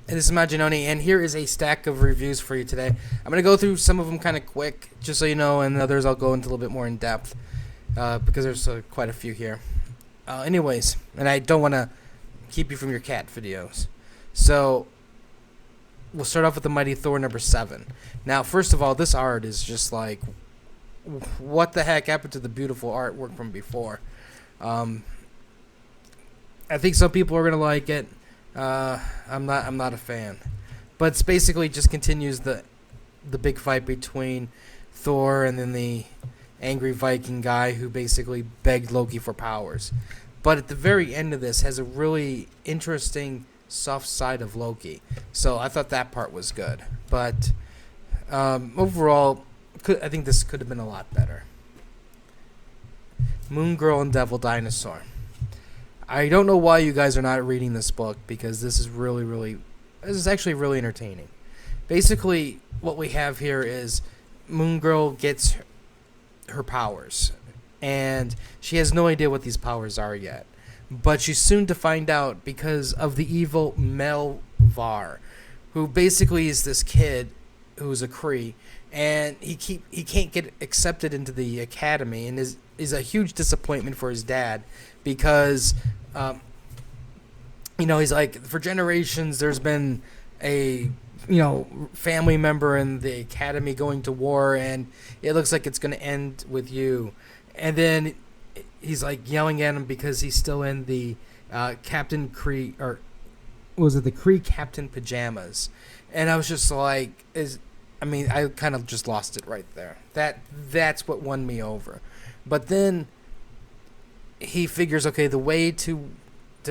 This is Majinoni, and here is a stack of reviews for you today. I'm going to go through some of them kind of quick, just so you know, and others I'll go into a little bit more in depth, because there's quite a few here. Anyways, and I don't want to keep you from your cat videos. So, we'll start off with the Mighty Thor number 7. Now, first of all, this art is just like, what the heck happened to the beautiful artwork from before? I think some people are going to like it. I'm not a fan, but it's basically just continues the big fight between Thor and then the angry Viking guy who basically begged Loki for powers. But at the very end of this has a really interesting soft side of Loki, so I thought that part was good. But overall, I think this could have been a lot better. Moon Girl and Devil Dinosaur. I don't know why you guys are not reading this book, because this is actually really entertaining. Basically, what we have here is Moon Girl gets her powers, and she has no idea what these powers are yet. But she's soon to find out because of the evil Melvar, who basically is this kid who's a Kree, and he can't get accepted into the academy, and is a huge disappointment for his dad, because he's like, for generations there's been a family member in the academy going to war, and it looks like it's going to end with you. And then he's like yelling at him because he's still in the Captain Kree, or was it the Kree Captain pajamas? And I was just like, I kind of just lost it right there. That's what won me over. But then he figures, okay, the way to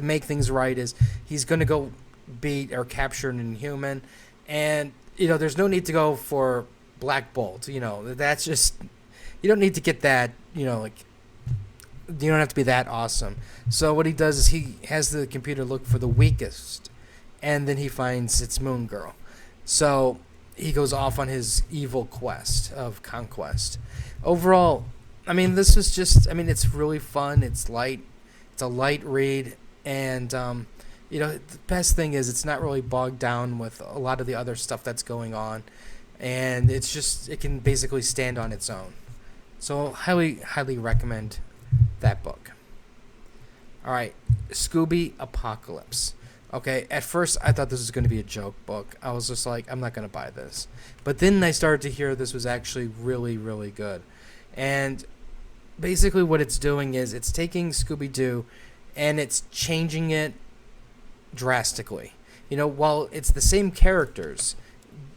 make things right is he's going to go beat or capture an Inhuman, and there's no need to go for Black Bolt. That's just, you don't need to get that. You don't have to be that awesome. So what he does is he has the computer look for the weakest, and then he finds it's Moon Girl. So he goes off on his evil quest of conquest. Overall, this was just, it's really fun. It's light. It's a light read. And, the best thing is it's not really bogged down with a lot of the other stuff that's going on. And it's just, it can basically stand on its own. So highly, highly recommend that book. All right, Scooby Apocalypse. Okay, at first I thought this was going to be a joke book. I was just like, I'm not going to buy this. But then I started to hear this was actually really, really good. And basically what it's doing is it's taking Scooby-Doo and it's changing it drastically. While it's the same characters,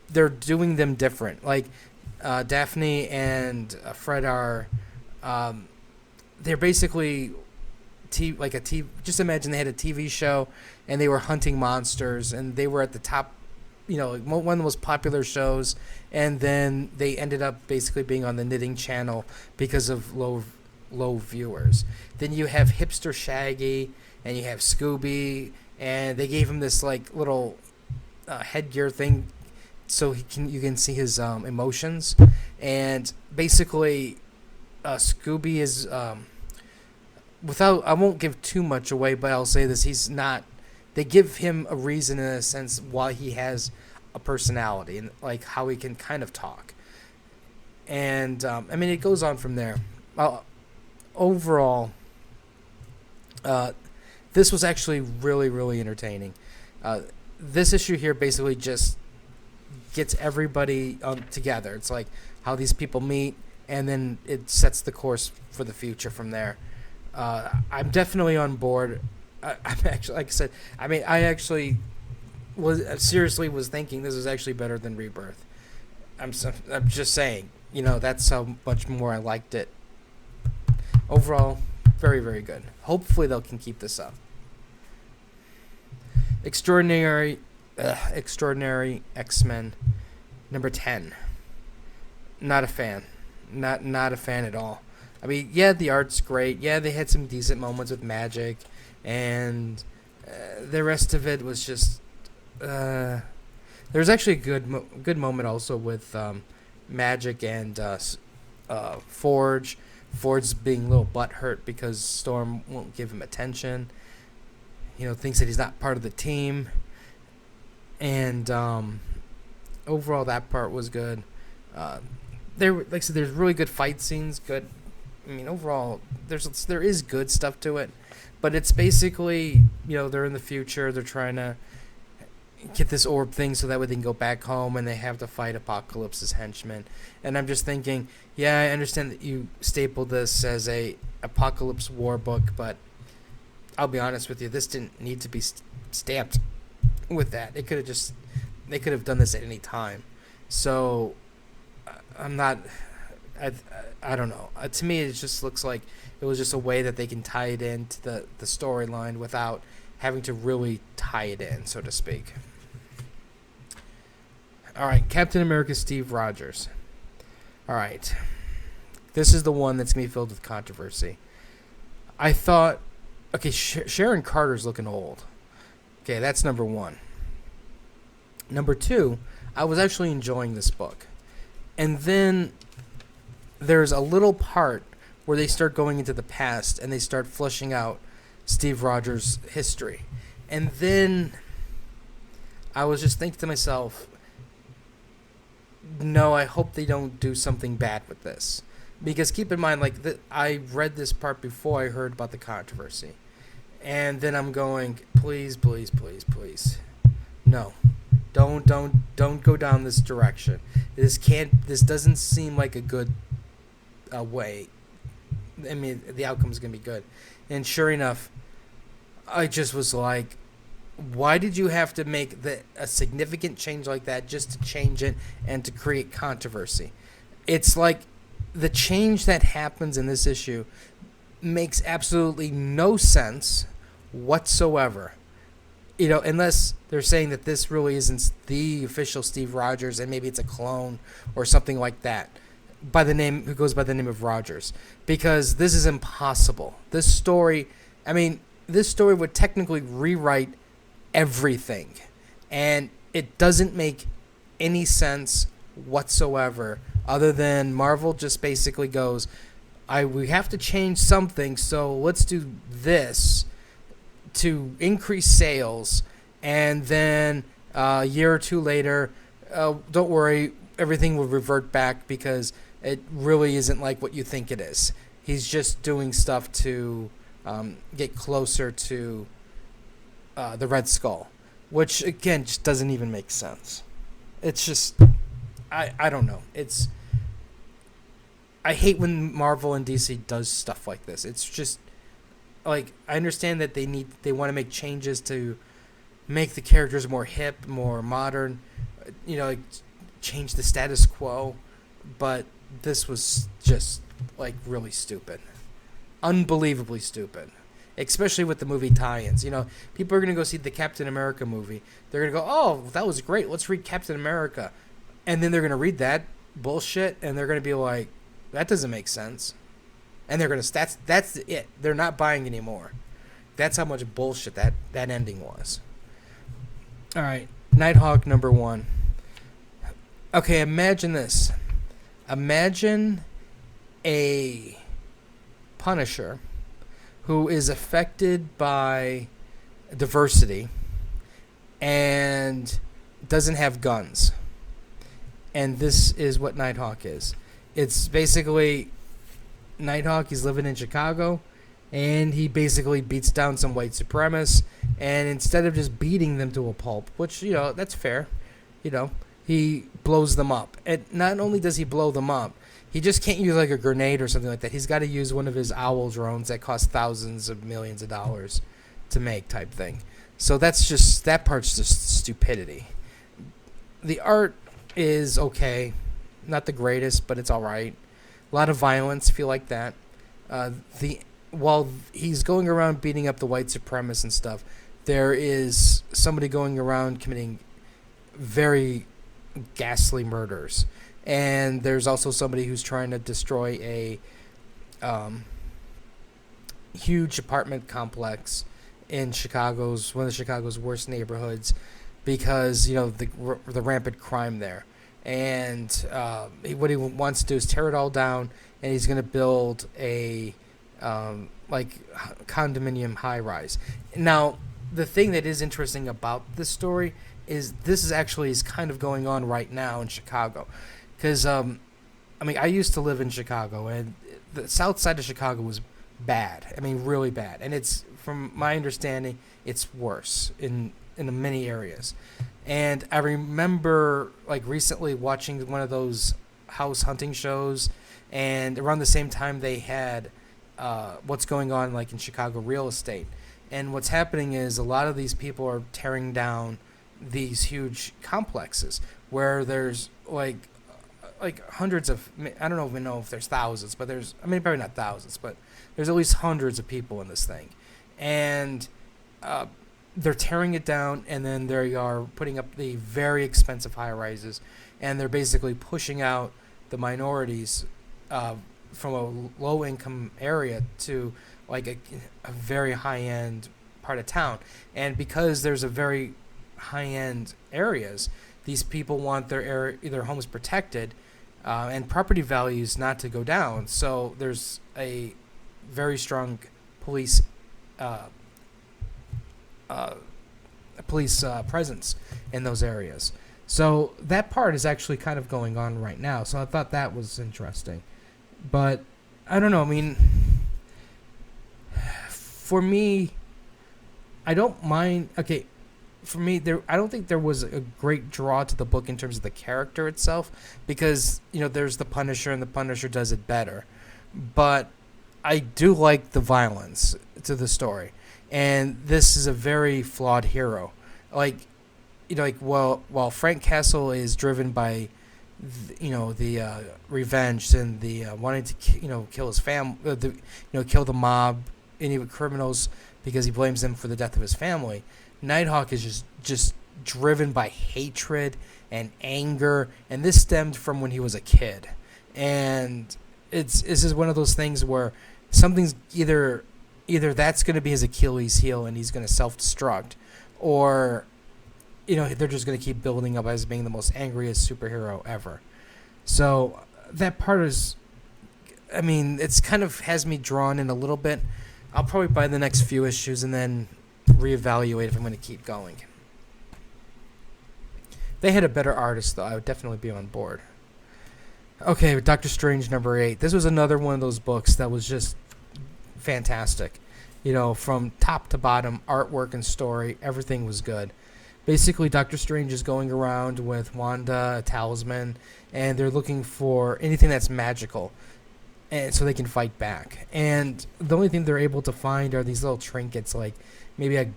they're doing them different. Like Daphne and Fred are, they're basically just imagine they had a TV show and they were hunting monsters, and they were at the top, one of the most popular shows, and then they ended up basically being on the Knitting Channel because of low viewers. Then you have Hipster Shaggy, and you have Scooby, and they gave him this like little headgear thing so you can see his emotions. And basically Scooby is I won't give too much away, but I'll say this: they give him a reason, in a sense, why he has a personality, and like how he can kind of talk. And it goes on from there. Overall, this was actually really, really entertaining. This issue here basically just gets everybody together. It's like how these people meet, and then it sets the course for the future from there. I'm definitely on board. I'm actually, like I said, I actually was thinking this is actually better than Rebirth. I'm just saying, that's how much more I liked it. Overall, very, very good. Hopefully they can keep this up. Extraordinary XMen number 10. Not a fan. Not a fan at all. Yeah, the art's great. Yeah, they had some decent moments with magic, and the rest of it was just. There's actually a good moment also with magic and Forge. Forge's being a little butthurt because Storm won't give him attention. Thinks that he's not part of the team. and overall that part was good. Like I said, there's really good fight scenes. Good. I mean, overall, there is good stuff to it, but it's basically, they're in the future. They're trying to get this orb thing so that way they can go back home, and they have to fight Apocalypse's henchmen. And I'm just thinking, yeah, I understand that you stapled this as a Apocalypse war book, but I'll be honest with you, this didn't need to be stamped with that. They could have done this at any time. So I'm not. I don't know. To me, it just looks like it was just a way that they can tie it into the storyline without having to really tie it in, so to speak. All right, Captain America Steve Rogers. All right. This is the one that's going to be filled with controversy. I thought, okay, Sharon Carter's looking old. Okay, that's number one. Number two, I was actually enjoying this book. And then there's a little part where they start going into the past and they start fleshing out Steve Rogers' history. And then I was just thinking to myself, no, I hope they don't do something bad with this. Because keep in mind, I read this part before I heard about the controversy. And then I'm going, please, please, please, please. No. Don't go down this direction. This doesn't seem like a good way. I mean, the outcome is going to be good. And sure enough, I just was like, why did you have to make a significant change like that just to change it and to create controversy? It's like the change that happens in this issue makes absolutely no sense whatsoever. Unless they're saying that this really isn't the official Steve Rogers and maybe it's a clone or something like that who goes by the name of Rogers. Because this is impossible. This story would technically rewrite everything. And it doesn't make any sense whatsoever, other than Marvel just basically goes, we have to change something, so let's do this to increase sales, and then a year or two later, don't worry, everything will revert back because it really isn't like what you think it is. He's just doing stuff to get closer to the Red Skull, which again just doesn't even make sense. It's just, I don't know. I hate when Marvel and DC does stuff like this. It's just like, I understand that they want to make changes to make the characters more hip, more modern, change the status quo, but this was just really stupid. Unbelievably stupid. Especially with the movie tie-ins. People are going to go see the Captain America movie. They're going to go, oh, that was great. Let's read Captain America. And then they're going to read that bullshit, and they're going to be like, that doesn't make sense. And they're going to, that's it. They're not buying anymore. That's how much bullshit that ending was. All right. Nighthawk number 1. Okay, imagine this. Imagine a Punisher who is affected by diversity and doesn't have guns. And this is what Nighthawk is. It's basically Nighthawk, he's living in Chicago, and he basically beats down some white supremacists, and instead of just beating them to a pulp, which, that's fair, he blows them up. And not only does he blow them up, he just can't use a grenade or something like that. He's got to use one of his owl drones that cost thousands of millions of dollars to make type thing. So that part's just stupidity. The art is okay. Not the greatest, but it's all right. A lot of violence, if you like that. While he's going around beating up the white supremacists and stuff, there is somebody going around committing very ghastly murders. And there's also somebody who's trying to destroy a huge apartment complex in one of Chicago's worst neighborhoods, because the rampant crime there. And what he wants to do is tear it all down, and he's going to build a condominium high rise. Now, the thing that is interesting about this story this is actually is kind of going on right now in Chicago, because I mean, I used to live in Chicago, and the south side of Chicago was bad. I mean, really bad, and it's from my understanding, it's worse in many areas. And I remember like recently watching one of those house hunting shows, and around the same time they had what's going on like in Chicago real estate. And what's happening is a lot of these people are tearing down these huge complexes where there's like hundreds of, I don't even know if there's thousands, but there's, I mean, probably not thousands, but there's at least hundreds of people in this thing. And they're tearing it down, and then they are putting up the very expensive high-rises, and they're basically pushing out the minorities from a low-income area to like a very high-end part of town. And because there's a very high-end areas, these people want their homes protected and property values not to go down. So there's a very strong police presence in those areas. So that part is actually kind of going on right now. So I thought that was interesting. But I don't know. I mean, for me, I don't mind. Okay, for me, I don't think there was a great draw to the book in terms of the character itself, because there's the Punisher, and the Punisher does it better. But I do like the violence to the story, and this is a very flawed hero. While Frank Castle is driven by the revenge and the wanting to kill his family, kill the mob, any criminals, because he blames them for the death of his family. Nighthawk is just driven by hatred and anger, and this stemmed from when he was a kid. And this is one of those things where something's either that's going to be his Achilles heel and he's going to self-destruct, or they're just going to keep building up as being the most angriest superhero ever. So that part is, I mean, it's kind of has me drawn in a little bit. I'll probably buy the next few issues and then reevaluate if I'm going to keep going. If they had a better artist, though, I would definitely be on board. Okay, Doctor Strange #8. This was another one of those books that was just fantastic. From top to bottom, artwork and story, everything was good. Basically, Doctor Strange is going around with Wanda, a talisman, and they're looking for anything that's magical, and so they can fight back. And the only thing they're able to find are these little trinkets, like maybe a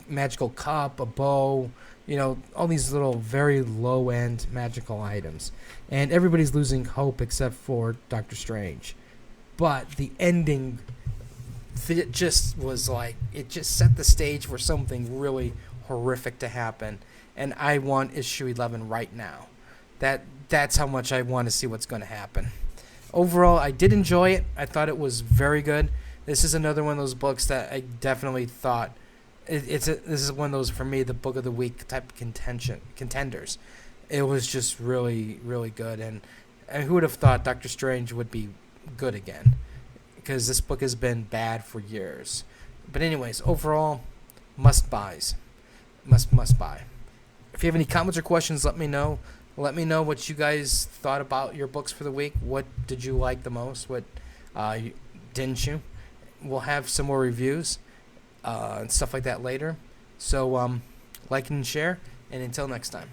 magical cup, a bow, all these little very low-end magical items. And everybody's losing hope except for Doctor Strange. But the ending, it just was like, it just set the stage for something really horrific to happen. And I want issue 11 right now. That's how much I want to see what's going to happen. Overall, I did enjoy it. I thought it was very good. This is another one of those books that I definitely thought this is one of those, for me, the book of the week type of contenders. It was just really, really good. And who would have thought Doctor Strange would be good again? Because this book has been bad for years. But anyways, overall, must buys. Must buy. If you have any comments or questions, let me know. Let me know what you guys thought about your books for the week. What did you like the most? What didn't you? We'll have some more reviews and stuff like that later. So like and share, and until next time.